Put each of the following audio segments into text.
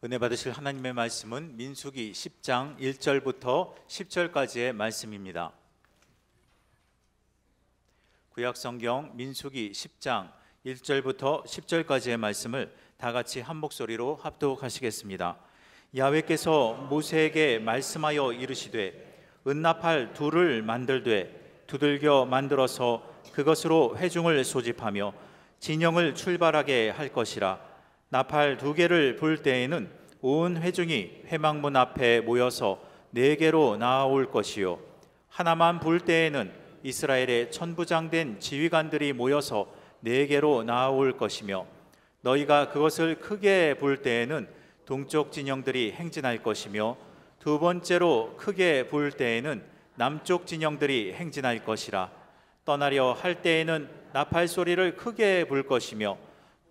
은혜 받으실 하나님의 말씀은 민수기 10장 1절부터 10절까지의 말씀입니다. 구약성경 민수기 10장 1절부터 10절까지의 말씀을 다 같이 한 목소리로 합독하시겠습니다. 야훼께서 모세에게 말씀하여 이르시되 은나팔 둘을 만들되 두들겨 만들어서 그것으로 회중을 소집하며 진영을 출발하게 할 것이라. 나팔 2개를 불 때에는 온 회중이 회막문 앞에 모여서 4개로 나아올 것이요, 하나만 불 때에는 이스라엘의 천부장된 지휘관들이 모여서 4개로 나아올 것이며, 너희가 그것을 크게 불 때에는 동쪽 진영들이 행진할 것이며, 2번째로 크게 불 때에는 남쪽 진영들이 행진할 것이라. 떠나려 할 때에는 나팔 소리를 크게 불 것이며,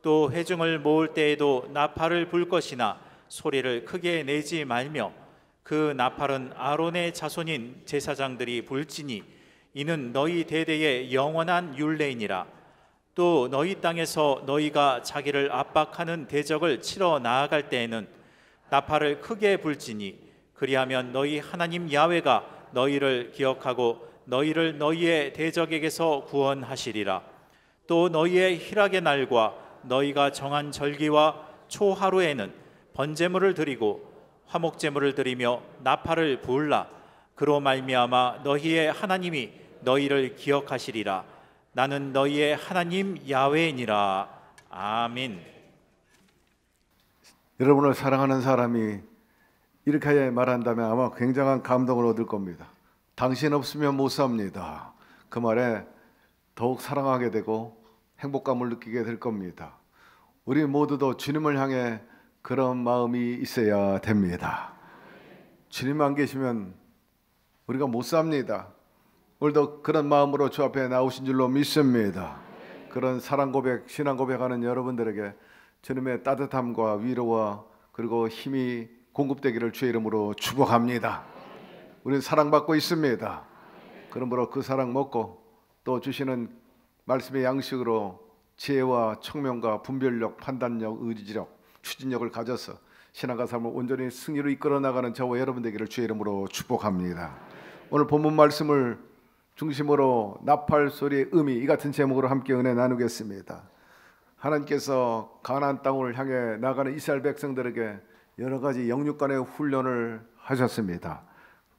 또 회중을 모을 때에도 나팔을 불 것이나 소리를 크게 내지 말며, 그 나팔은 아론의 자손인 제사장들이 불지니 이는 너희 대대의 영원한 율례이니라. 또 너희 땅에서 너희가 자기를 압박하는 대적을 치러 나아갈 때에는 나팔을 크게 불지니, 그리하면 너희 하나님 야훼가 너희를 기억하고 너희를 너희의 대적에게서 구원하시리라. 또 너희의 희락의 날과 너희가 정한 절기와 초하루에는 번제물을 드리고 화목제물을 드리며 나팔을 불라. 그로 말미암아 너희의 하나님이 너희를 기억하시리라. 나는 너희의 하나님 야훼니라. 아멘. 여러분을 사랑하는 사람이 이렇게 말한다면 아마 굉장한 감동을 얻을 겁니다. 당신 없으면 못 삽니다. 그 말에 더욱 사랑하게 되고 행복감을 느끼게 될 겁니다. 우리 모두도 주님을 향해 그런 마음이 있어야 됩니다. 주님 안 계시면 우리가 못 삽니다. 오늘도 그런 마음으로 주 앞에 나오신 줄로 믿습니다. 그런 사랑 고백, 신앙 고백하는 여러분들에게 주님의 따뜻함과 위로와 그리고 힘이 공급되기를 주의 이름으로 축복합니다. 우리는 사랑받고 있습니다. 그러므로 그 사랑 먹고 또 주시는 말씀의 양식으로 지혜와 청명과 분별력, 판단력, 의지력, 추진력을 가져서 신앙과 삶을 온전히 승리로 이끌어 나가는 저와 여러분 되기를 주의 이름으로 축복합니다. 오늘 본문 말씀을 중심으로 나팔 소리의 의미, 이 같은 제목으로 함께 은혜 나누겠습니다. 하나님께서 가나안 땅을 향해 나가는 이스라엘 백성들에게 여러 가지 영육간의 훈련을 하셨습니다.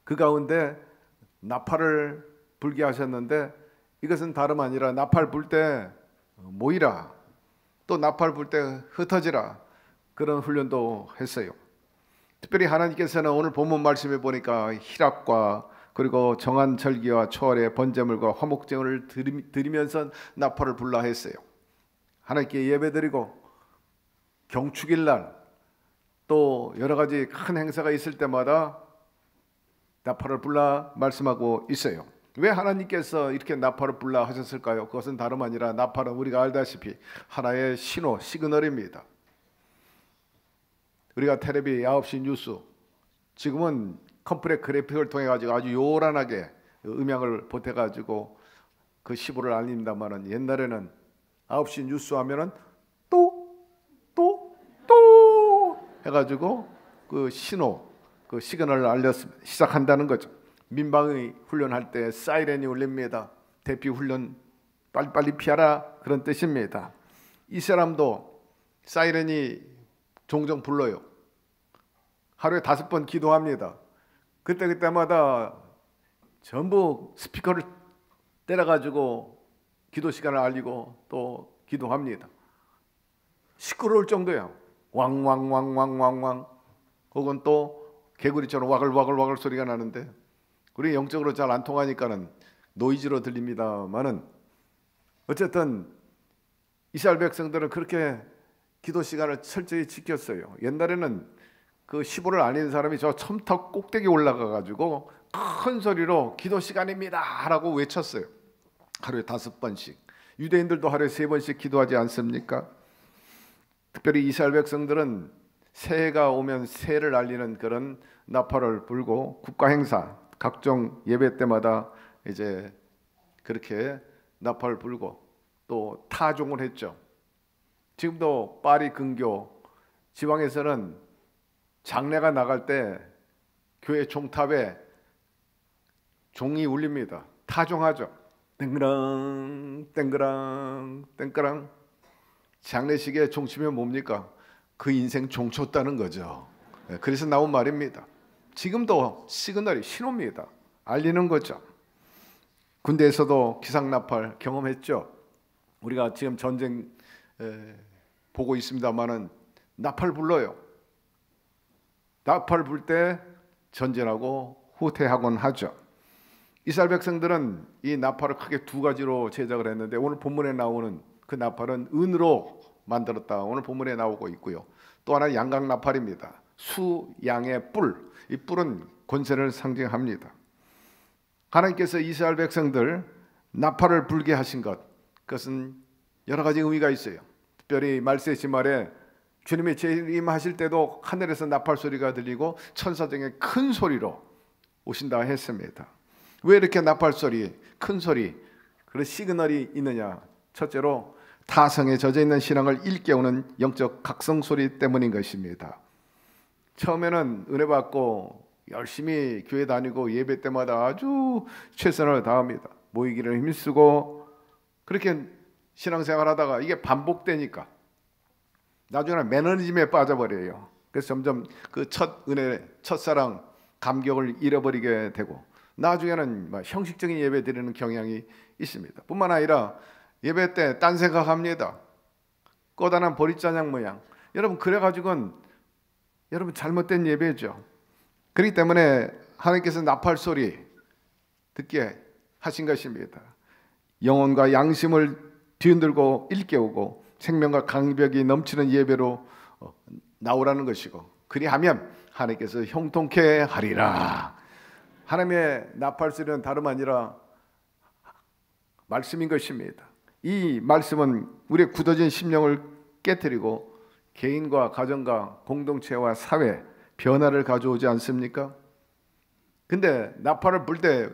그 가운데 나팔을 불게 하셨는데, 이것은 다름 아니라 나팔 불 때 모이라, 또 나팔 불 때 흩어지라, 그런 훈련도 했어요. 특별히 하나님께서는 오늘 본문 말씀에 보니까 희락과 그리고 정한 절기와 초월의 번제물과 화목제물을 드리면서 나팔을 불라 했어요. 하나님께 예배드리고 경축일 날 또 여러 가지 큰 행사가 있을 때마다 나팔을 불라 말씀하고 있어요. 왜 하나님께서 이렇게 나팔을 불라 하셨을까요? 그것은 다름 아니라 나팔은 우리가 알다시피 하나의 신호, 시그널입니다. 우리가 텔레비 9시 뉴스, 지금은 컴플렉 그래픽을 통해 가지고 아주 요란하게 음향을 보태 가지고 그 시보를 알린다마는, 옛날에는 9시 뉴스 하면은 또 해가지고 그 신호, 그 시그널을 시작한다는 거죠. 민방위 훈련할 때 사이렌이 울립니다. 대피 훈련 빨리빨리 피하라, 그런 뜻입니다. 이 사람도 사이렌이 종종 불러요. 하루에 5번 기도합니다. 그때마다 전부 스피커를 때려가지고 기도 시간을 알리고 또 기도합니다. 시끄러울 정도예요. 왕왕왕왕왕왕, 혹은 또 개구리처럼 와글와글와글 소리가 나는데, 우리 영적으로 잘 안 통하니까는 노이즈로 들립니다만은, 어쨌든 이스라엘 백성들은 그렇게 기도 시간을 철저히 지켰어요. 옛날에는 그 시보를 알리는 사람이 저 첨탑 꼭대기 올라가 가지고 큰 소리로 기도 시간입니다 라고 외쳤어요. 하루에 5번씩. 유대인들도 하루에 3번씩 기도하지 않습니까? 특별히 이스라엘 백성들은 새해가 오면 새해를 알리는 그런 나팔을 불고, 국가 행사, 각종 예배 때마다 이제 그렇게 나팔을 불고 또 타종을 했죠. 지금도 파리 근교 지방에서는 장례가 나갈 때 교회 종탑에 종이 울립니다. 타종하죠. 땡그랑 땡그랑 땡그랑. 장례식에 종치면 뭡니까? 그 인생 종쳤다는 거죠. 그래서 나온 말입니다. 지금도 시그널이 신호입니다. 알리는 거죠. 군대에서도 기상나팔 경험했죠. 우리가 지금 전쟁 보고 있습니다마는 나팔 불러요. 나팔 불 때 전진하고 후퇴하곤 하죠. 이스라엘 백성들은 이 나팔을 크게 두 가지로 제작을 했는데 오늘 본문에 나오는 그 나팔은 은으로 만들었다. 오늘 본문에 나오고 있고요. 또 하나 양각 나팔입니다. 수, 양의 뿔. 이 뿔은 권세를 상징합니다. 하나님께서 이스라엘 백성들 나팔을 불게 하신 것, 그것은 여러 가지 의미가 있어요. 특별히 말세 시말에 주님의 재림하실 때도 하늘에서 나팔 소리가 들리고 천사 중에 큰 소리로 오신다 했습니다. 왜 이렇게 나팔 소리, 큰 소리, 그런 시그널이 있느냐? 첫째로 타성에 젖어 있는 신앙을 일깨우는 영적 각성 소리 때문인 것입니다. 처음에는 은혜 받고 열심히 교회 다니고 예배 때마다 아주 최선을 다합니다. 모이기를 힘쓰고 그렇게 신앙생활 하다가 이게 반복되니까 나중에는 매너리즘에 빠져버려요. 그래서 점점 그 첫 은혜, 첫사랑, 감격을 잃어버리게 되고 나중에는 형식적인 예배 드리는 경향이 있습니다. 뿐만 아니라 예배 때 딴 생각합니다. 꺼다란 보리자냥 모양. 여러분 그래가지고는 여러분 잘못된 예배죠. 그렇기 때문에 하나님께서 나팔 소리 듣게 하신 것입니다. 영혼과 양심을 뒤흔들고 일깨우고 생명과 강벽이 넘치는 예배로 나오라는 것이고 그리하면 하나님께서 형통케 하리라. 하나님의 나팔 소리는 다름 아니라 말씀인 것입니다. 이 말씀은 우리의 굳어진 심령을 깨트리고 개인과 가정과 공동체와 사회 변화를 가져오지 않습니까? 근데 나팔을 불 때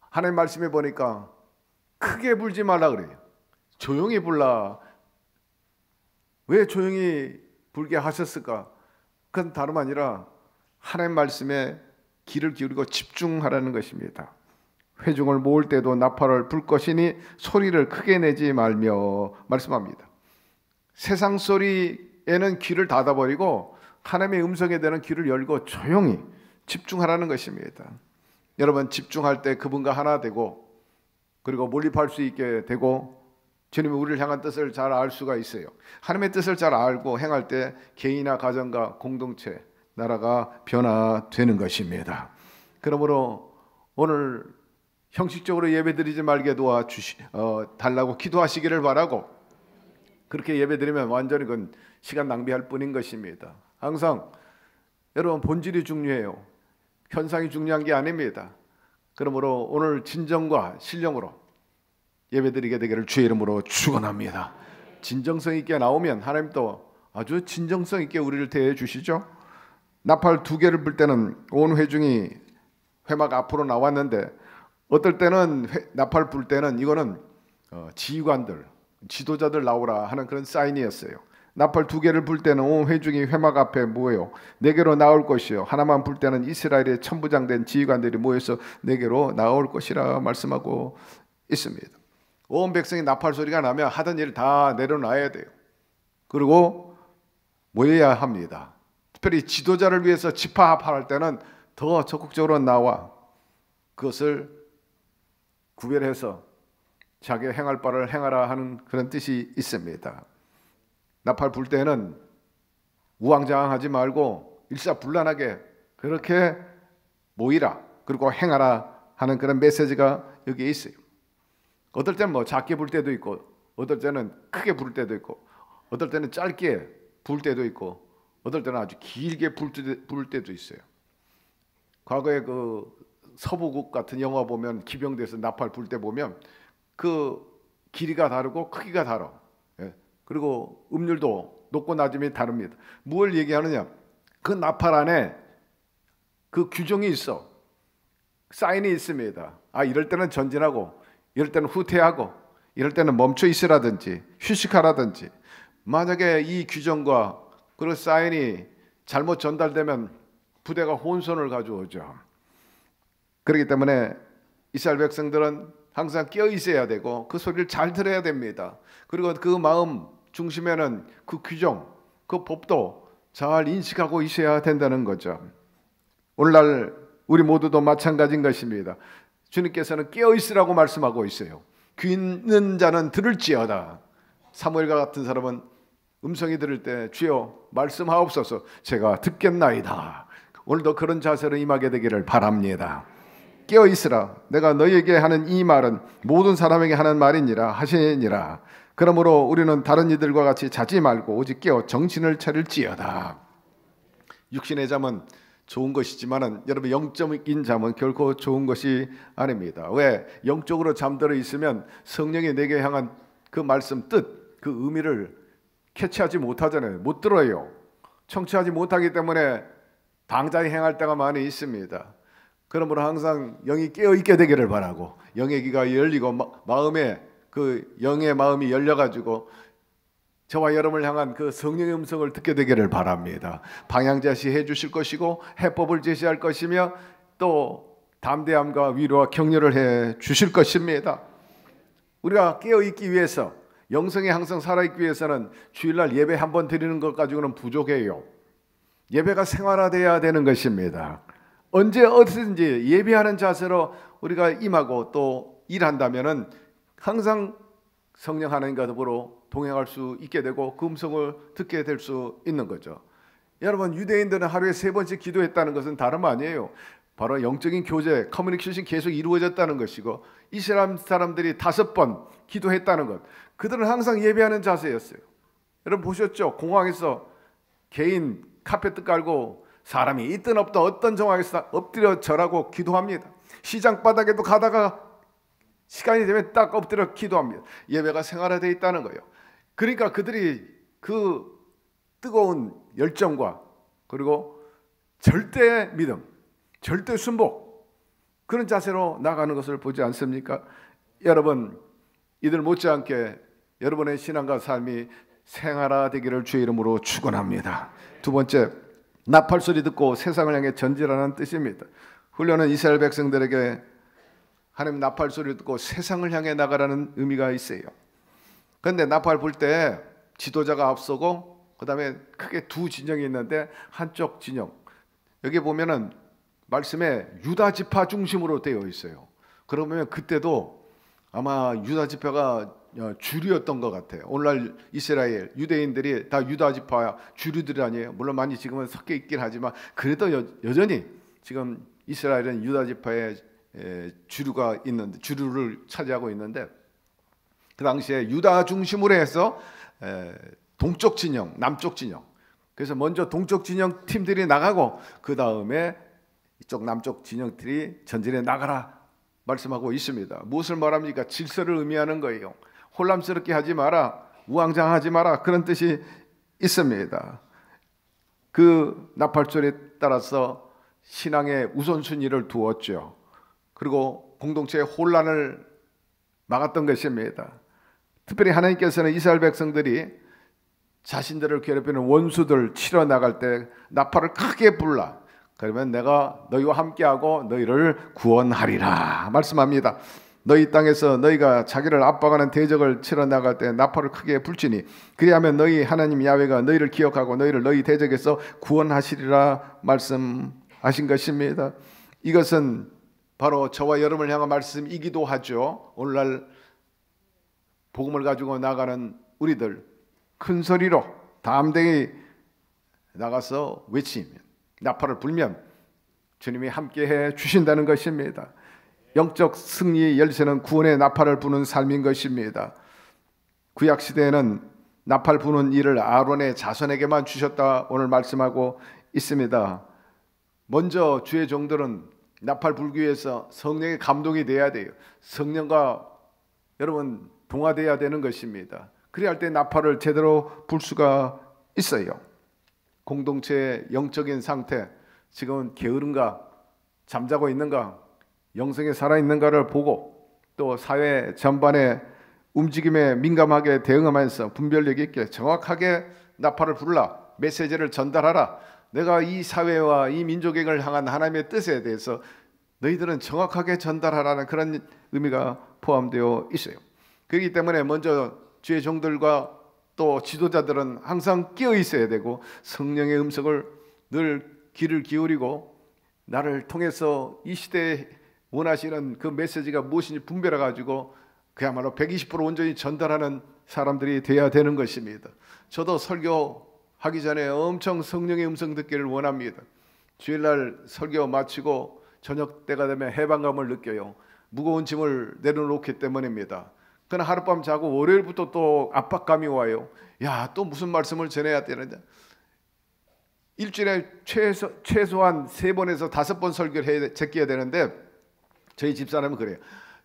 하나님 말씀에 보니까 크게 불지 말라 그래요. 조용히 불라. 왜 조용히 불게 하셨을까? 그건 다름 아니라 하나님 말씀에 귀를 기울이고 집중하라는 것입니다. 회중을 모을 때도 나팔을 불 것이니 소리를 크게 내지 말며 말씀합니다. 세상 소리에는 귀를 닫아버리고 하나님의 음성에 대한 귀를 열고 조용히 집중하라는 것입니다. 여러분 집중할 때 그분과 하나 되고 그리고 몰입할 수 있게 되고 주님이 우리를 향한 뜻을 잘 알 수가 있어요. 하나님의 뜻을 잘 알고 행할 때 개인이나 가정과 공동체, 나라가 변화되는 것입니다. 그러므로 오늘 형식적으로 예배드리지 말게 달라고 기도하시기를 바라고 그렇게 예배드리면 완전히 그건 시간 낭비할 뿐인 것입니다. 항상 여러분 본질이 중요해요. 현상이 중요한 게 아닙니다. 그러므로 오늘 진정과 신령으로 예배드리게 되기를 주의 이름으로 축원합니다. 진정성 있게 나오면 하나님도 아주 진정성 있게 우리를 대해 주시죠. 나팔 두 개를 불 때는 온 회중이 회막 앞으로 나왔는데 어떨 때는 나팔 불 때는 이거는 지휘관들, 지도자들 나오라 하는 그런 사인이었어요. 나팔 두 개를 불 때는 온 회중이 회막 앞에 모여 내게로 나올 것이요 하나만 불 때는 이스라엘의 천부장된 지휘관들이 모여서 내게로 나올 것이라 말씀하고 있습니다. 온 백성이 나팔 소리가 나면 하던 일 다 내려놔야 돼요. 그리고 모여야 합니다. 특별히 지도자를 위해서 집합할 때는 더 적극적으로 나와 그것을 구별해서 자기 행할 바를 행하라 하는 그런 뜻이 있습니다. 나팔 불 때는 우왕좌왕하지 말고 일사불란하게 그렇게 모이라 그리고 행하라 하는 그런 메시지가 여기에 있어요. 어떨 때는 뭐 작게 불 때도 있고 어떨 때는 크게 불 때도 있고 어떨 때는 짧게 불 때도 있고 어떨 때는 아주 길게 불 때도 있어요. 과거에 그 서부국 같은 영화 보면 기병대에서 나팔 불 때 보면 그 길이가 다르고 크기가 다르. 그리고 음률도 높고 낮음이 다릅니다. 무엇을 얘기하느냐? 그 나팔 안에 그 규정이 있어. 사인이 있습니다. 아 이럴 때는 전진하고 이럴 때는 후퇴하고 이럴 때는 멈춰 있으라든지 휴식하라든지 만약에 이 규정과 그런 사인이 잘못 전달되면 부대가 혼선을 가져오죠. 그렇기 때문에 이스라엘 백성들은 항상 깨어 있어야 되고 그 소리를 잘 들어야 됩니다. 그리고 그 마음 중심에는 그 규정, 그 법도 잘 인식하고 있어야 된다는 거죠. 오늘날 우리 모두도 마찬가지인 것입니다. 주님께서는 깨어 있으라고 말씀하고 있어요. 귀 있는 자는 들을지어다. 사무엘과 같은 사람은 음성이 들을 때 주여 말씀하옵소서 제가 듣겠나이다. 오늘도 그런 자세로 임하게 되기를 바랍니다. 깨어 있으라. 내가 너희에게 하는 이 말은 모든 사람에게 하는 말이니라 하시니라. 그러므로 우리는 다른 이들과 같이 자지 말고 오직 깨어 정신을 차릴지어다. 육신의 잠은 좋은 것이지만은 여러분 영적인 잠은 결코 좋은 것이 아닙니다. 왜? 영적으로 잠들어 있으면 성령이 내게 향한 그 말씀 뜻, 그 의미를 캐치하지 못하잖아요. 못 들어요. 청취하지 못하기 때문에 방자히 행할 때가 많이 있습니다. 그러므로 항상 영이 깨어 있게 되기를 바라고 영의 귀가 열리고 마음에 그 영의 마음이 열려가지고 저와 여러분을 향한 그 성령의 음성을 듣게 되기를 바랍니다. 방향 제시해 주실 것이고 해법을 제시할 것이며 또 담대함과 위로와 격려를 해 주실 것입니다. 우리가 깨어 있기 위해서 영성이 항상 살아있기 위해서는 주일날 예배 한 번 드리는 것 가지고는 부족해요. 예배가 생활화되어야 되는 것입니다. 언제 어디든지 예배하는 자세로 우리가 임하고 또 일한다면은 항상 성령 하나님과 더불어 동행할 수 있게 되고 그 음성을 듣게 될 수 있는 거죠. 여러분 유대인들은 하루에 3번씩 기도했다는 것은 다름 아니에요. 바로 영적인 교제, 커뮤니케이션이 계속 이루어졌다는 것이고 이스라엘 사람들이 5번 기도했다는 것. 그들은 항상 예배하는 자세였어요. 여러분 보셨죠? 공항에서 개인 카페트 깔고 사람이 있든 없든 어떤 정황에서 엎드려 절하고 기도합니다. 시장 바닥에도 가다가 시간이 되면 딱 엎드려 기도합니다. 예배가 생활화되어 있다는 거예요. 그러니까 그들이 그 뜨거운 열정과 그리고 절대 믿음, 절대 순복 그런 자세로 나가는 것을 보지 않습니까? 여러분 이들 못지않게 여러분의 신앙과 삶이 생활화되기를 주의 이름으로 축원합니다. 두 번째, 나팔 소리 듣고 세상을 향해 전진하는 뜻입니다. 훈련은 이스라엘 백성들에게 하나님 나팔 소리 듣고 세상을 향해 나가라는 의미가 있어요. 그런데 나팔 불 때 지도자가 앞서고 그 다음에 크게 두 진영이 있는데 한쪽 진영 여기 보면은 말씀에 유다 지파 중심으로 되어 있어요. 그러면 그때도 아마 유다 지파가 주류였던 것 같아요. 오늘날 이스라엘 유대인들이 다 유다 지파 주류들이 아니에요. 물론 많이 지금은 섞여 있긴 하지만 그래도 여전히 지금 이스라엘은 유다 지파의 주류가 있는데 주류를 차지하고 있는데 그 당시에 유다 중심으로 해서 동쪽 진영, 남쪽 진영. 그래서 먼저 동쪽 진영 팀들이 나가고 그 다음에 이쪽 남쪽 진영들이 전진해 나가라 말씀하고 있습니다. 무엇을 말합니까? 질서를 의미하는 거예요. 혼란스럽게 하지 마라, 우왕좌왕하지 마라 그런 뜻이 있습니다. 그 나팔소리에 따라서 신앙의 우선순위를 두었죠. 그리고 공동체의 혼란을 막았던 것입니다. 특별히 하나님께서는 이스라엘 백성들이 자신들을 괴롭히는 원수들 치러 나갈 때 나팔을 크게 불라. 그러면 내가 너희와 함께하고 너희를 구원하리라 말씀합니다. 너희 땅에서 너희가 자기를 압박하는 대적을 치러 나갈 때 나팔을 크게 불지니 그리하면 너희 하나님 야훼가 너희를 기억하고 너희를 너희 대적에서 구원하시리라 말씀하신 것입니다. 이것은 바로 저와 여러분을 향한 말씀이기도 하죠. 오늘날 복음을 가지고 나가는 우리들 큰 소리로 담대히 나가서 외치면 나팔을 불면 주님이 함께해 주신다는 것입니다. 영적 승리의 열쇠는 구원의 나팔을 부는 삶인 것입니다. 구약 시대에는 나팔 부는 일을 아론의 자손에게만 주셨다 오늘 말씀하고 있습니다. 먼저 주의 종들은 나팔 불기 위해서 성령의 감동이 돼야 돼요. 성령과 여러분 동화돼야 되는 것입니다. 그래야 할 때 나팔을 제대로 불 수가 있어요. 공동체의 영적인 상태, 지금 게으른가, 잠자고 있는가, 영성에 살아있는가를 보고 또 사회 전반의 움직임에 민감하게 대응하면서 분별력 있게 정확하게 나팔을 불라 메시지를 전달하라. 내가 이 사회와 이 민족을 향한 하나님의 뜻에 대해서 너희들은 정확하게 전달하라는 그런 의미가 포함되어 있어요. 그렇기 때문에 먼저 주의 종들과 또 지도자들은 항상 끼어 있어야 되고 성령의 음성을 늘 귀를 기울이고 나를 통해서 이 시대에 원하시는 그 메시지가 무엇인지 분별해 가지고 그야말로 120% 온전히 전달하는 사람들이 되어야 되는 것입니다. 저도 설교하기 전에 엄청 성령의 음성 듣기를 원합니다. 주일날 설교 마치고 저녁 때가 되면 해방감을 느껴요. 무거운 짐을 내려놓기 때문입니다. 그러나 하룻밤 자고 월요일부터 또 압박감이 와요. 야, 또 무슨 말씀을 전해야 되는데 일주일에 최소한 3번에서 5번 설교를 제껴야 되는데 저희 집사람은 그래요.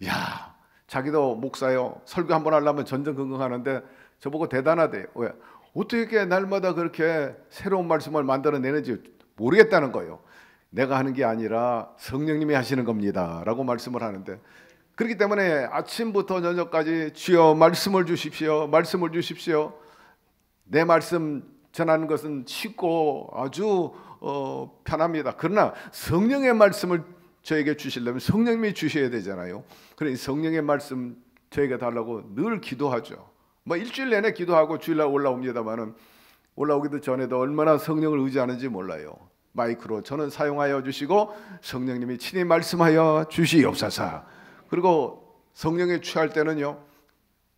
야, 자기도 목사요. 설교 한번 하려면 전전긍긍하는데 저보고 대단하대요. 왜? 어떻게 날마다 그렇게 새로운 말씀을 만들어내는지 모르겠다는 거예요. 내가 하는 게 아니라 성령님이 하시는 겁니다 라고 말씀을 하는데, 그렇기 때문에 아침부터 저녁까지 주여 말씀을 주십시오, 말씀을 주십시오. 내 말씀 전하는 것은 쉽고 아주 편합니다. 그러나 성령의 말씀을 저에게 주시려면 성령님이 주셔야 되잖아요. 그러니 성령의 말씀 저에게 달라고 늘 기도하죠. 뭐 일주일 내내 기도하고 주일날 올라옵니다만은 올라오기도 전에도 얼마나 성령을 의지하는지 몰라요. 마이크로 저는 사용하여 주시고 성령님이 친히 말씀하여 주시옵소서. 그리고 성령에 취할 때는요,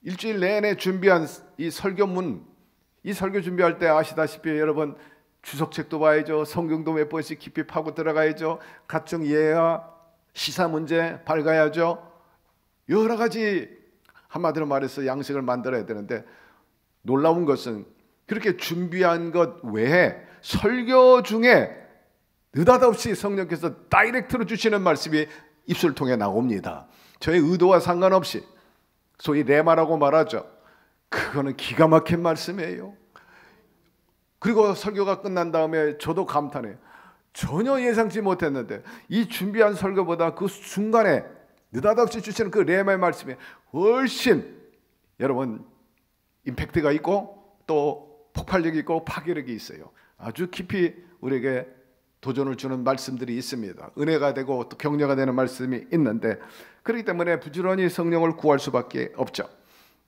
일주일 내내 준비한 이 설교문, 이 설교 준비할 때 아시다시피 여러분 주석책도 봐야죠. 성경도 몇 번씩 깊이 파고 들어가야죠. 각종 예화, 시사 문제 밝아야죠. 여러 가지 한마디로 말해서 양식을 만들어야 되는데, 놀라운 것은 그렇게 준비한 것 외에 설교 중에 느닷없이 성령께서 다이렉트로 주시는 말씀이 입술 통해 나옵니다. 저의 의도와 상관없이 소위 레마라고 말하죠. 그거는 기가 막힌 말씀이에요. 그리고 설교가 끝난 다음에 저도 감탄해요. 전혀 예상치 못했는데 이 준비한 설교보다 그 순간에 느닷없이 주시는 그 레마의 말씀이 훨씬 여러분 임팩트가 있고 또 폭발력이 있고 파괴력이 있어요. 아주 깊이 우리에게 도전을 주는 말씀들이 있습니다. 은혜가 되고 또 격려가 되는 말씀이 있는데, 그렇기 때문에 부지런히 성령을 구할 수밖에 없죠.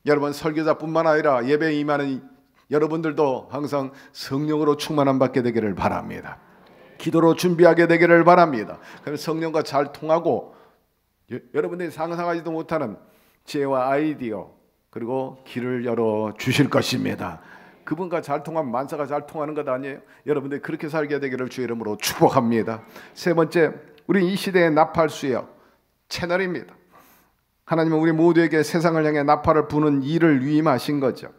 여러분 설교자뿐만 아니라 예배에 임하는 여러분들도 항상 성령으로 충만함 받게 되기를 바랍니다. 기도로 준비하게 되기를 바랍니다. 그럼 성령과 잘 통하고 여러분들이 상상하지도 못하는 지혜와 아이디어 그리고 길을 열어 주실 것입니다. 그분과 잘 통하면 만사가 잘 통하는 것 아니에요? 여러분들이 그렇게 살게 되기를 주의 이름으로 축복합니다. 세 번째, 우리 이 시대의 나팔수요, 채널입니다. 하나님은 우리 모두에게 세상을 향해 나팔을 부는 일을 위임하신 거죠.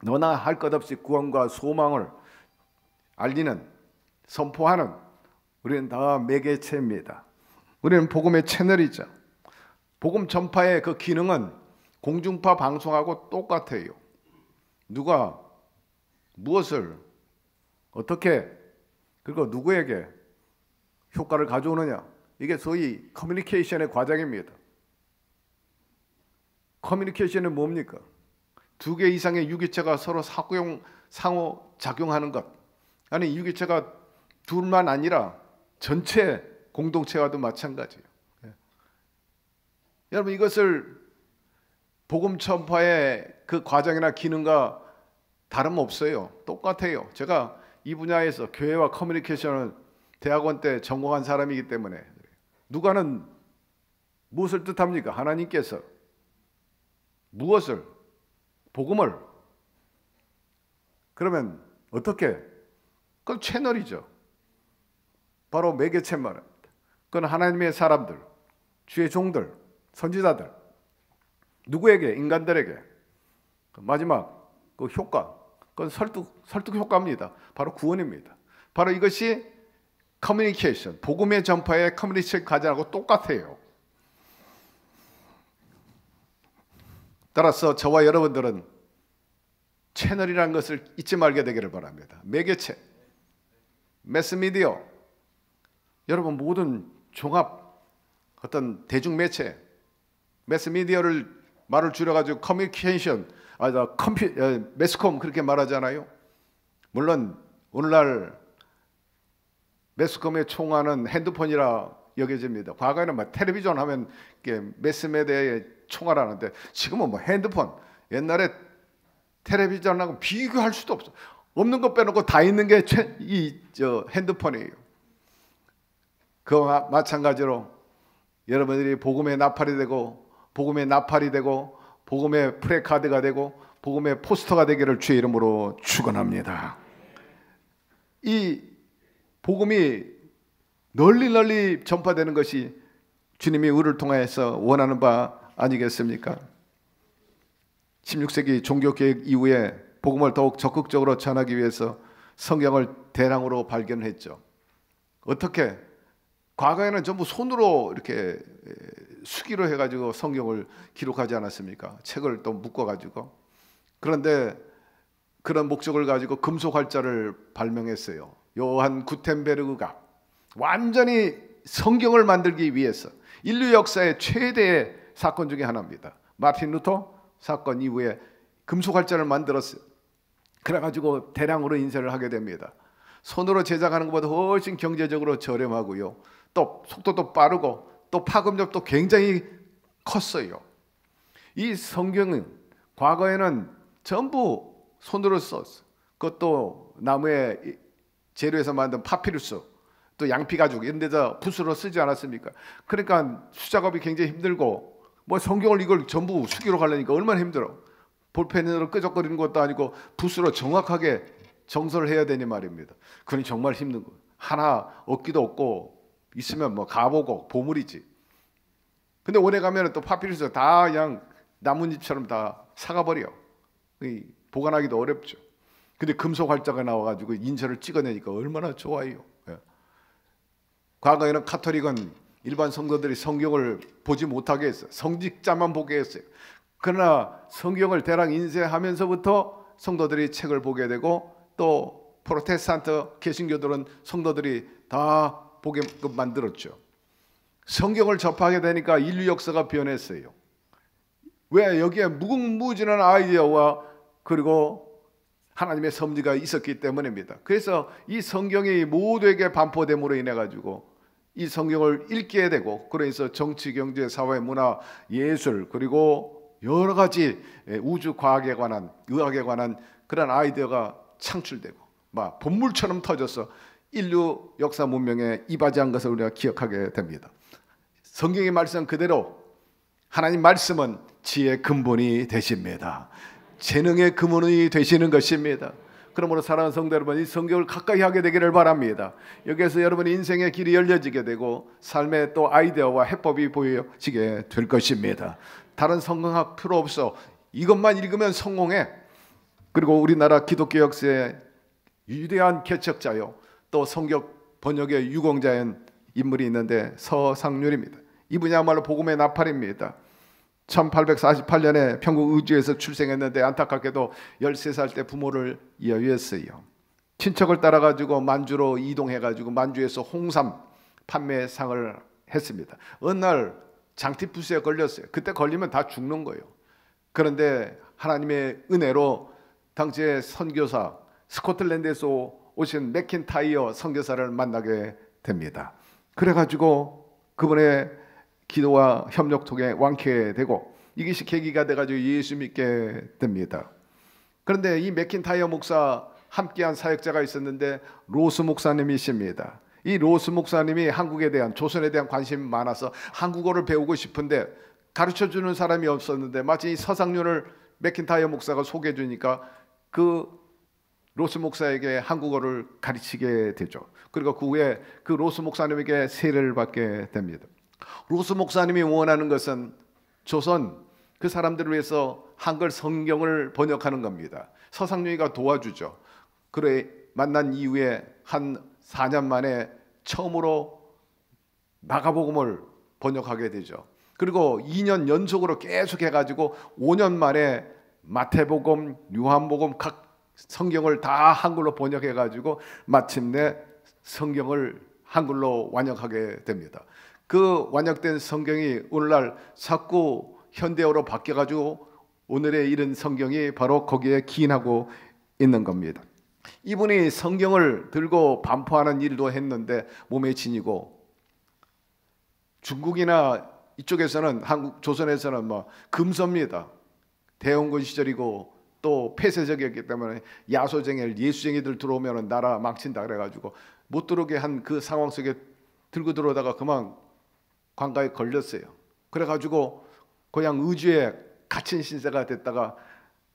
너나 할 것 없이 구원과 소망을 알리는, 선포하는 우리는 다 매개체입니다. 우리는 복음의 채널이죠. 복음 전파의 그 기능은 공중파 방송하고 똑같아요. 누가 무엇을 어떻게 그리고 누구에게 효과를 가져오느냐, 이게 소위 커뮤니케이션의 과정입니다. 커뮤니케이션은 뭡니까? 2개 이상의 유기체가 서로 상호 작용하는 것. 아니 유기체가 둘만 아니라 전체 공동체와도 마찬가지예요. 여러분 이것을 복음 전파의 그 과정이나 기능과 다름없어요. 똑같아요. 제가 이 분야에서 교회와 커뮤니케이션을 대학원 때 전공한 사람이기 때문에. 누가는 무엇을 뜻합니까? 하나님께서 무엇을? 복음을. 그러면 어떻게? 그건 채널이죠. 바로 매개체 말입니다. 그건 하나님의 사람들, 주의 종들, 선지자들, 누구에게? 인간들에게. 마지막 그 효과, 그건 설득 효과입니다. 바로 구원입니다. 바로 이것이 커뮤니케이션, 복음의 전파의 커뮤니케이션 과정하고 똑같아요. 따라서 저와 여러분들은 채널이라는 것을 잊지 말게 되기를 바랍니다. 매개체, 매스미디어, 여러분 모든 종합 어떤 대중매체, 매스미디어를 말을 줄여가지고 커뮤니케이션, 매스콤 그렇게 말하잖아요. 물론 오늘날 매스컴의 총알은 핸드폰이라 여겨집니다. 과거에는 뭐 텔레비전 하면 매스매대의 총알하는데 지금은 뭐 핸드폰. 옛날에 텔레비전하고 비교할 수도 없어. 없는 거 빼놓고 다 있는 게 핸드폰이에요. 그와 마찬가지로 여러분들이 복음의 나팔이 되고 복음의 나팔이 되고 복음의 프레카드가 되고 복음의 포스터가 되기를 주의 이름으로 축원합니다. 이 복음이 널리 전파되는 것이 주님이 우리를 통해서 원하는 바 아니겠습니까? 16세기 종교개혁 이후에 복음을 더욱 적극적으로 전하기 위해서 성경을 대량으로 발견했죠. 어떻게? 과거에는 전부 손으로 이렇게 수기로 해가지고 성경을 기록하지 않았습니까? 책을 또 묶어가지고. 그런데 그런 목적을 가지고 금속 활자를 발명했어요. 요한 구텐베르그가 완전히 성경을 만들기 위해서 인류 역사의 최대의 사건 중에 하나입니다. 마틴 루터 사건 이후에 금속 활자를 만들었어요. 그래가지고 대량으로 인쇄를 하게 됩니다. 손으로 제작하는 것보다 훨씬 경제적으로 저렴하고요. 또 속도도 빠르고 또 파급력도 굉장히 컸어요. 이 성경은 과거에는 전부 손으로 썼어요. 그것도 나무의 재료에서 만든 파피루스, 또 양피 가죽 이런 데다 붓으로 쓰지 않았습니까? 그러니까 수작업이 굉장히 힘들고 뭐 성경을 이걸 전부 수기로 가려니까 얼마나 힘들어. 볼펜으로 끄적거리는 것도 아니고 붓으로 정확하게 정서를 해야 되니 말입니다. 그건 정말 힘든 거예요. 하나 얻기도 없고 있으면 뭐 가보고 보물이지. 근데 오래 가면 또 파피루스 다 그냥 나뭇잎처럼 다 사가버려. 보관하기도 어렵죠. 근데 금속 활자가 나와가지고 인쇄를 찍어내니까 얼마나 좋아요. 과거에는 카톨릭은 일반 성도들이 성경을 보지 못하게 했어요. 성직자만 보게 했어요. 그러나 성경을 대량 인쇄하면서부터 성도들이 책을 보게 되고 또 프로테스탄트 개신교들은 성도들이 다 보게 만들었죠. 성경을 접하게 되니까 인류 역사가 변했어요. 왜? 여기에 무궁무진한 아이디어와 그리고 하나님의 섭리가 있었기 때문입니다. 그래서 이 성경이 모두에게 반포됨으로 인해 가지고 이 성경을 읽게 되고, 그래서 정치, 경제, 사회, 문화, 예술 그리고 여러 가지 우주 과학에 관한, 의학에 관한 그런 아이디어가 창출되고 막 본물처럼 터져서 인류 역사 문명에 이바지한 것을 우리가 기억하게 됩니다. 성경의 말씀 그대로 하나님 말씀은 지혜의 근본이 되십니다. 재능의 근원이 되시는 것입니다. 그러므로 사랑하는 성도 여러분, 이 성경을 가까이 하게 되기를 바랍니다. 여기에서 여러분의 인생의 길이 열려지게 되고 삶의 또 아이디어와 해법이 보여지게 될 것입니다. 다른 성경학 필요 없어. 이것만 읽으면 성공해. 그리고 우리나라 기독교 역사의 위대한 개척자요, 또 성경 번역의 유공자인 인물이 있는데 서상률입니다. 이분이야말로 복음의 나팔입니다. 1848년에 평국 의주에서 출생했는데 안타깝게도 13살 때 부모를 여의했어요. 친척을 따라가지고 만주로 이동해가지고 만주에서 홍삼 판매상을 했습니다. 어느 날 장티푸스에 걸렸어요. 그때 걸리면 다 죽는 거예요. 그런데 하나님의 은혜로 당시의 선교사, 스코틀랜드에서 오신 맥킨타이어 선교사를 만나게 됩니다. 그래가지고 그분의 기도와 협력 통해 완쾌 되고 이것이 계기가 돼가지고 예수 믿게 됩니다. 그런데 이 맥킨타이어 목사 함께한 사역자가 있었는데 로스 목사님이십니다. 이 로스 목사님이 한국에 대한, 조선에 대한 관심이 많아서 한국어를 배우고 싶은데 가르쳐주는 사람이 없었는데 마치 이 서상륜을 맥킨타이어 목사가 소개해 주니까 그 로스 목사에게 한국어를 가르치게 되죠. 그리고 그 후에 그 로스 목사님에게 세례를 받게 됩니다. 로스 목사님이 원하는 것은 조선 그 사람들을 위해서 한글 성경을 번역하는 겁니다. 서상윤이가 도와주죠. 그래 만난 이후에 한 4년 만에 처음으로 마가복음을 번역하게 되죠. 그리고 2년 연속으로 계속 해가지고 5년 만에 마태복음, 요한복음 각 성경을 다 한글로 번역해가지고 마침내 성경을 한글로 완역하게 됩니다. 그 완역된 성경이 오늘날 자꾸 현대어로 바뀌어가지고 오늘의 이런 성경이 바로 거기에 기인하고 있는 겁니다. 이분이 성경을 들고 반포하는 일도 했는데 몸에 지니고, 중국이나 이쪽에서는, 한국 조선에서는 뭐 금서입니다. 대원군 시절이고 또 폐쇄적이었기 때문에 야소쟁이, 예수쟁이들 들어오면 나라 망친다 그래가지고 못 들어오게 한 그 상황 속에 들고 들어오다가 그만 관가에 걸렸어요. 그래가지고 그냥 의주에 갇힌 신세가 됐다가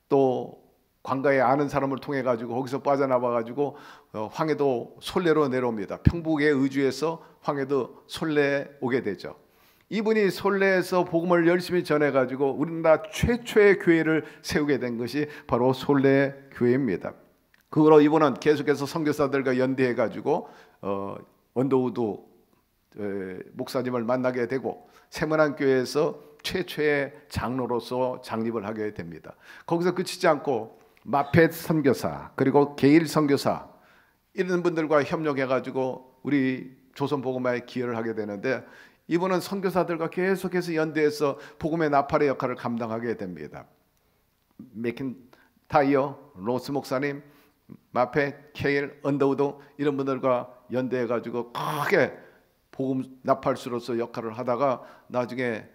또 관가에 아는 사람을 통해 가지고 거기서 빠져나와 가지고 황해도 솔레로 내려옵니다. 평북의 의주에서 황해도 솔레에 오게 되죠. 이분이 솔레에서 복음을 열심히 전해 가지고 우리나라 최초의 교회를 세우게 된 것이 바로 솔레 교회입니다. 그거로 이분은 계속해서 선교사들과 연대해 가지고 언더우드 목사님을 만나게 되고 세문안 교회에서 최초의 장로로서 창립을 하게 됩니다. 거기서 그치지 않고 마펫 선교사 그리고 게일 선교사 이런 분들과 협력해 가지고 우리 조선 복음화에 기여를 하게 되는데, 이분은 선교사들과 계속해서 연대해서 복음의 나팔의 역할을 감당하게 됩니다. 맥킨타이어, 로스 목사님, 마펫, 케일, 언더우드 이런 분들과 연대해 가지고 크게 복음 나팔수로서 역할을 하다가 나중에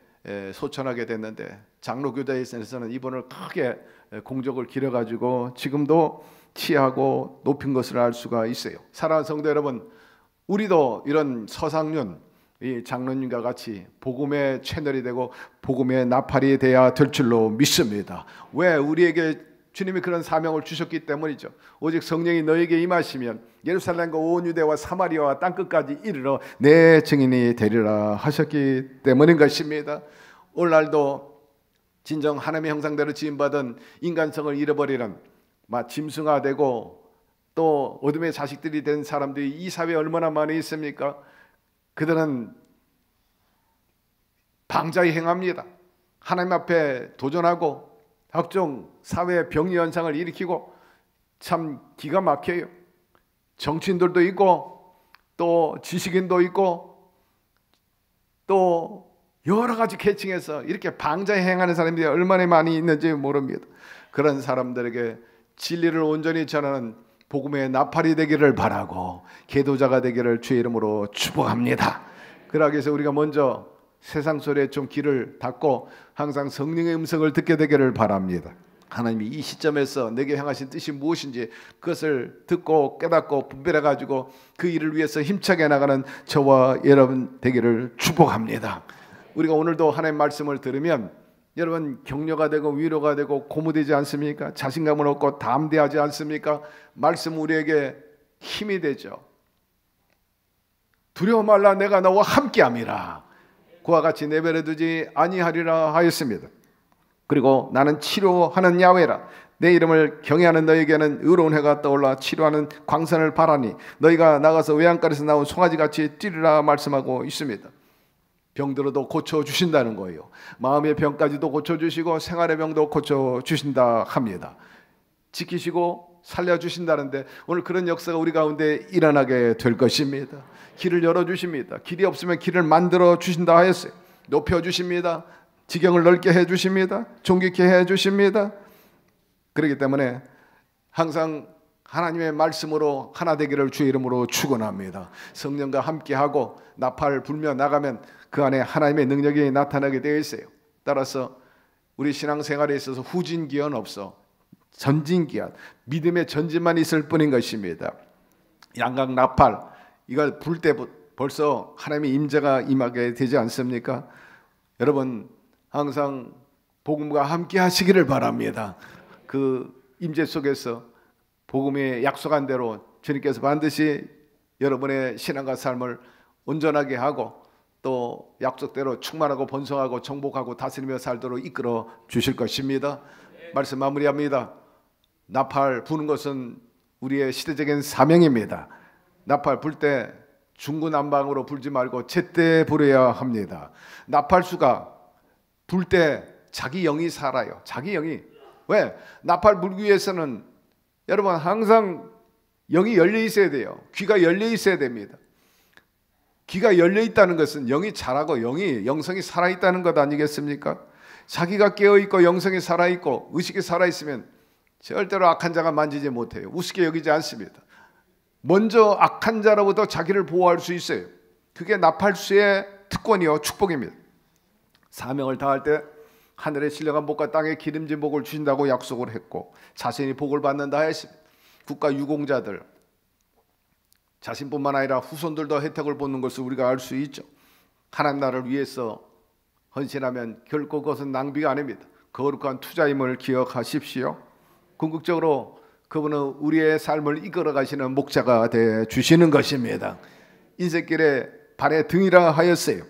소천하게 됐는데, 장로교대에서는 이분을 크게 공적을 기려가지고 지금도 치하고 높인 것을 알 수가 있어요. 사랑하는 성도 여러분, 우리도 이런 서상륜 이 장로님과 같이 복음의 채널이 되고 복음의 나팔이 돼야 될 줄로 믿습니다. 왜? 우리에게 주님이 그런 사명을 주셨기 때문이죠. 오직 성령이 너에게 임하시면 예루살렘과 온 유대와 사마리아와 땅끝까지 이르러 내 증인이 되리라 하셨기 때문인 것입니다. 오늘날도 진정 하나님의 형상대로 지음받은 인간성을 잃어버리는 짐승화되고 또 어둠의 자식들이 된 사람들이 이 사회에 얼마나 많이 있습니까? 그들은 방자히 행합니다. 하나님 앞에 도전하고 각종 사회 병리 현상을 일으키고 참 기가 막혀요. 정치인들도 있고 또 지식인도 있고 또 여러 가지 계층에서 이렇게 방자히 행하는 사람들이 얼마나 많이 있는지 모릅니다. 그런 사람들에게 진리를 온전히 전하는 복음의 나팔이 되기를 바라고 계도자가 되기를 주의 이름으로 축복합니다. 그러기 위해서 우리가 먼저 세상 소리에 좀 귀를 닫고 항상 성령의 음성을 듣게 되기를 바랍니다. 하나님이 이 시점에서 내게 향하신 뜻이 무엇인지 그것을 듣고 깨닫고 분별해 가지고 그 일을 위해서 힘차게 나가는 저와 여러분 되기를 축복합니다. 우리가 오늘도 하나님의 말씀을 들으면 여러분 격려가 되고 위로가 되고 고무되지 않습니까? 자신감을 얻고 담대하지 않습니까? 말씀 우리에게 힘이 되죠. 두려워 말라, 내가 너와 함께함이라. 그와 같이 내버려두지 아니하리라 하였습니다. 그리고 나는 치료하는 야훼라. 내 이름을 경외하는 너에게는 의로운 해가 떠올라 치료하는 광선을 바라니 너희가 나가서 외양간에서 나온 송아지같이 뛰리라 말씀하고 있습니다. 병들어도 고쳐주신다는 거예요. 마음의 병까지도 고쳐주시고 생활의 병도 고쳐주신다 합니다. 지키시고 살려주신다는데 오늘 그런 역사가 우리 가운데 일어나게 될 것입니다. 길을 열어주십니다. 길이 없으면 길을 만들어 주신다 하였어요. 높여주십니다. 지경을 넓게 해주십니다. 존귀케 해주십니다. 그렇기 때문에 항상 하나님의 말씀으로 하나 되기를 주의 이름으로 축원합니다. 성령과 함께하고 나팔 불며 나가면 그 안에 하나님의 능력이 나타나게 되어 있어요. 따라서 우리 신앙생활에 있어서 후진기한 없어. 전진기한, 믿음의 전진만 있을 뿐인 것입니다. 양각 나팔 이걸 불 때 벌써 하나님의 임재가 임하게 되지 않습니까? 여러분 항상 복음과 함께 하시기를 바랍니다. 그 임재 속에서 복음의 약속한 대로 주님께서 반드시 여러분의 신앙과 삶을 온전하게 하고 또 약속대로 충만하고 번성하고 정복하고 다스리며 살도록 이끌어 주실 것입니다. 말씀 마무리합니다. 나팔 부는 것은 우리의 시대적인 사명입니다. 나팔 불 때 중구난방으로 불지 말고 제때 불어야 합니다. 나팔수가 불 때 자기 영이 살아요. 자기 영이. 왜? 나팔 불기 위해서는 여러분 항상 영이 열려 있어야 돼요. 귀가 열려 있어야 됩니다. 귀가 열려 있다는 것은 영이 자라고 영성이 살아있다는 것 아니겠습니까? 자기가 깨어있고 영성이 살아있고 의식이 살아있으면 절대로 악한 자가 만지지 못해요. 우습게 여기지 않습니다. 먼저 악한 자로부터 자기를 보호할 수 있어요. 그게 나팔수의 특권이요 축복입니다. 사명을 다할 때 하늘의 신령한 복과 땅의 기름진 복을 주신다고 약속을 했고 자신이 복을 받는다 했습니다. 국가 유공자들 자신뿐만 아니라 후손들도 혜택을 보는 것을 우리가 알 수 있죠. 하나님 나라를 위해서 헌신하면 결코 그것은 낭비가 아닙니다. 거룩한 투자임을 기억하십시오. 궁극적으로 그분은 우리의 삶을 이끌어 가시는 목자가 되어 주시는 것입니다. 인생길에 발의 등이라 하였어요.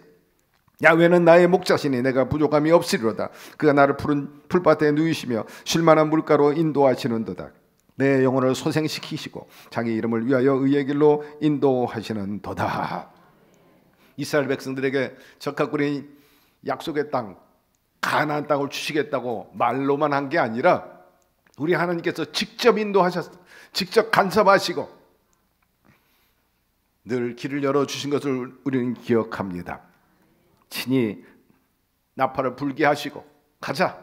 야훼는 나의 목자시니 내가 부족함이 없으리로다. 그가 나를 푸른 풀밭에 누이시며 쉴만한 물가로 인도하시는도다. 내 영혼을 소생시키시고 자기 이름을 위하여 의의 길로 인도하시는도다. 이스라엘 백성들에게 적합군이 약속의 땅 가나안 땅을 주시겠다고 말로만 한 게 아니라 우리 하나님께서 직접 인도하셨어요. 직접 간섭하시고 늘 길을 열어주신 것을 우리는 기억합니다. 친히 나팔을 불게 하시고 가자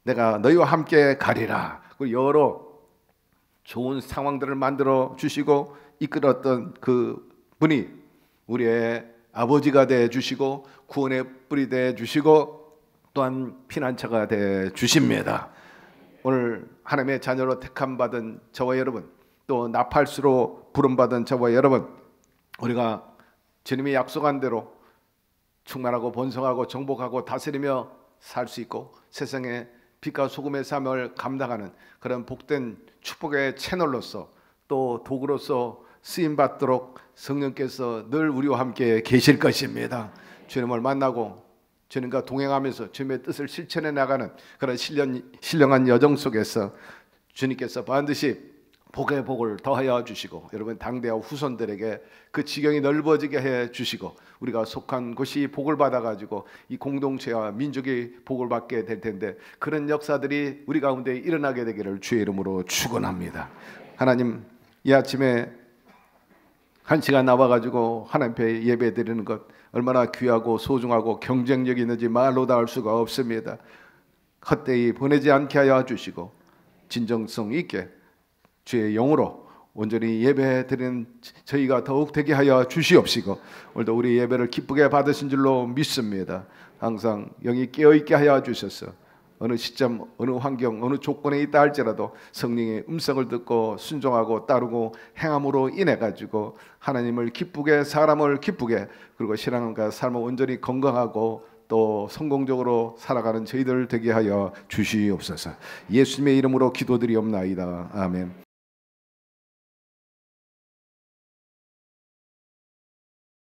내가 너희와 함께 가리라. 여러 좋은 상황들을 만들어 주시고 이끌었던 그 분이 우리의 아버지가 되어 주시고 구원의 뿔이 되어 주시고 또한 피난처가 되어 주십니다. 오늘 하나님의 자녀로 택함받은 저와 여러분, 또 나팔수로 부름받은 저와 여러분, 우리가 주님이 약속한 대로 충만하고 번성하고 정복하고 다스리며 살 수 있고 세상에 빛과 소금의 삶을 감당하는 그런 복된 축복의 채널로서 또 도구로서 쓰임받도록 성령께서 늘 우리와 함께 계실 것입니다. 주님을 만나고 주님과 동행하면서 주님의 뜻을 실천해 나가는 그런 신령한 여정 속에서 주님께서 반드시 복의 복을 더하여 주시고 여러분 당대와 후손들에게 그 지경이 넓어지게 해 주시고 우리가 속한 곳이 복을 받아가지고 이 공동체와 민족이 복을 받게 될 텐데 그런 역사들이 우리 가운데 일어나게 되기를 주의 이름으로 축원합니다. 하나님, 이 아침에 한 시간 나와가지고 하나님 앞에 예배 드리는 것 얼마나 귀하고 소중하고 경쟁력이 있는지 말로 다 할 수가 없습니다. 헛되이 보내지 않게 하여 주시고 진정성 있게 주의 영으로 온전히 예배 드리는 저희가 더욱 되게 하여 주시옵시고 오늘도 우리 예배를 기쁘게 받으신 줄로 믿습니다. 항상 영이 깨어있게 하여 주셔서 어느 시점, 어느 환경, 어느 조건에 있다 할지라도 성령의 음성을 듣고 순종하고 따르고 행함으로 인해 가지고 하나님을 기쁘게, 사람을 기쁘게, 그리고 신앙과 삶을 온전히 건강하고 또 성공적으로 살아가는 저희들 되게 하여 주시옵소서. 예수님의 이름으로 기도드리옵나이다. 아멘.